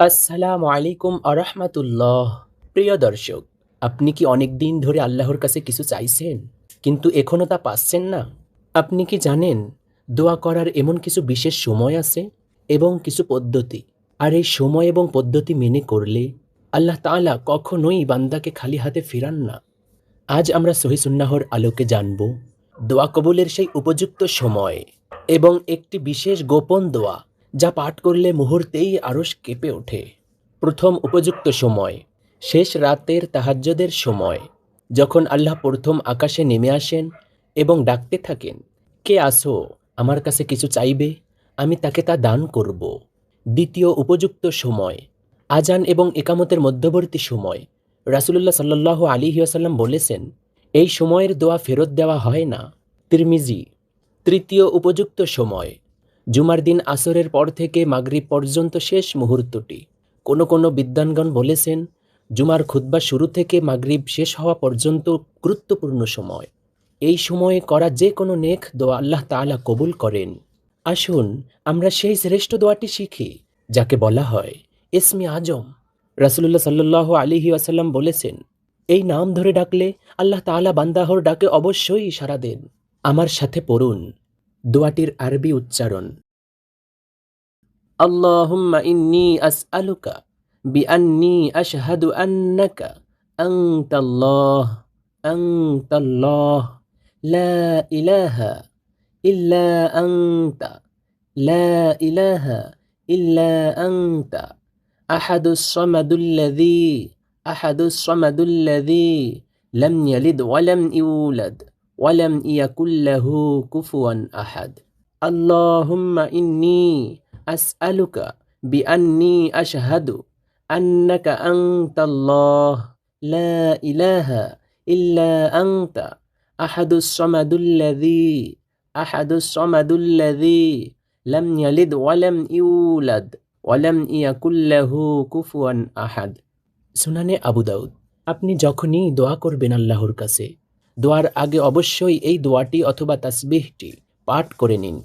আসসালামু আলাইকুম আরহামাতুল্লাহ। প্রিয় দর্শক, আপনি কি অনেক দিন ধরে আল্লাহর কাছে কিছু চাইছেন কিন্তু এখনও তা পাচ্ছেন না? আপনি কি জানেন দোয়া করার এমন কিছু বিশেষ সময় আছে এবং কিছু পদ্ধতি, আর এই সময় এবং পদ্ধতি মেনে করলে আল্লাহ তাআলা কখনোই বান্দাকে খালি হাতে ফিরান না। আজ আমরা সহিহ সুন্নাহর আলোকে জানব দোয়া কবুলের সেই উপযুক্ত সময় এবং একটি বিশেষ গোপন দোয়া যা পাঠ করলে মুহূর্তেই আরশ কেঁপে ওঠে। প্রথম উপযুক্ত সময়, শেষ রাতের তাহাজ্জুদের সময়, যখন আল্লাহ প্রথম আকাশে নেমে আসেন এবং ডাকতে থাকেন, কে আসো আমার কাছে কিছু চাইবে, আমি তাকে তা দান করব। দ্বিতীয় উপযুক্ত সময়, আজান এবং একামতের মধ্যবর্তী সময়। রাসূলুল্লাহ সাল্লাল্লাহু আলাইহি ওয়াসাল্লাম বলেছেন, এই সময়ের দোয়া ফেরত দেওয়া হয় না। তিরমিজি। তৃতীয় উপযুক্ত সময়, জুমার দিন আসরের পর থেকে মাগরিব পর্যন্ত শেষ মুহূর্তটি। কোনো বিদ্বানগণ বলেছেন, জুমার খুতবা শুরু থেকে মাগরিব শেষ হওয়া পর্যন্ত গুরুত্বপূর্ণ সময়। এই সময়ে করা যে কোনো নেক দোয়া আল্লাহ তাআলা কবুল করেন। আসুন আমরা সেই শ্রেষ্ঠ দোয়াটি শিখি যাকে বলা হয় ইসমে আজম। রাসূলুল্লাহ সাল্লাল্লাহু আলাইহি ওয়াসাল্লাম বলেছেন, এই নাম ধরে ডাকলে আল্লাহ তাআলা বান্দাহর ডাকে অবশ্যই সাড়া দেন। আমার সাথে পড়ুন দোয়াটির আরবি উচ্চারণ। আল্লাহুম্মা ইন্নী আসআলুকা বিআন্নী আশহাদু আন্নাকা আনতাল্লাহ আনতাল্লাহ লা ইলাহা ইল্লা আনতা লা ইলাহা ইল্লা আনতা আহাদুস সামাদুল্লাযী লাম ইয়ালিদ ওয়া লাম ইউলাদ ওয়া লাম ইয়াকুল লাহু কুফুয়ান আহাদ। আল্লাহুম্মা ইন্নী আসআলুকা বিআন্নী আশহাদু আন্নাকা আনতাল্লাহ লা ইলাহা ইল্লা আনতা আহাদুস সামাদুল্লাযী লাম ইয়ালিদ ওয়া লাম ইউলাদ ওয়া লাম ইয়াকুল লাহু কুফুয়ান আহাদ। সুনানে আবু দাউদ। আপনি যখনই দোয়া করবেন আল্লাহর কাছে, দোয়ার আগে অবশ্যই এই দোয়াটি অথবা তাসবিহটি পাঠ করে নিন।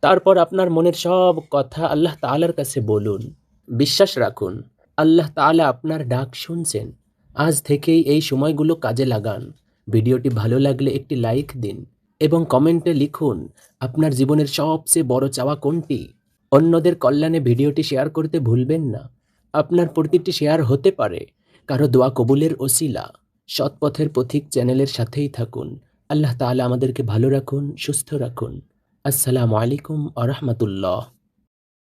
তারপর আপনার মনের সব কথা আল্লাহ তাআলার কাছে বলুন। বিশ্বাস রাখুন, আল্লাহ তাআলা আপনার ডাক শুনছেন। আজ থেকেই এই সময়গুলো কাজে লাগান। ভিডিওটি ভালো লাগলে একটি লাইক দিন এবং কমেন্টে লিখুন আপনার জীবনের সবচেয়ে বড় চাওয়া কোনটি। অন্যদের কল্যাণে ভিডিওটি শেয়ার করতে ভুলবেন না। আপনার প্রতিটি শেয়ার হতে পারে কারো দোয়া কবুলের ওসিলা। সৎপথের পথিক চ্যানেলের সাথেই থাকুন। আল্লাহ তাআলা আমাদেরকে ভালো রাখুন, সুস্থ রাখুন। আসসালামু আলাইকুম আ রহমতুল্লাহ।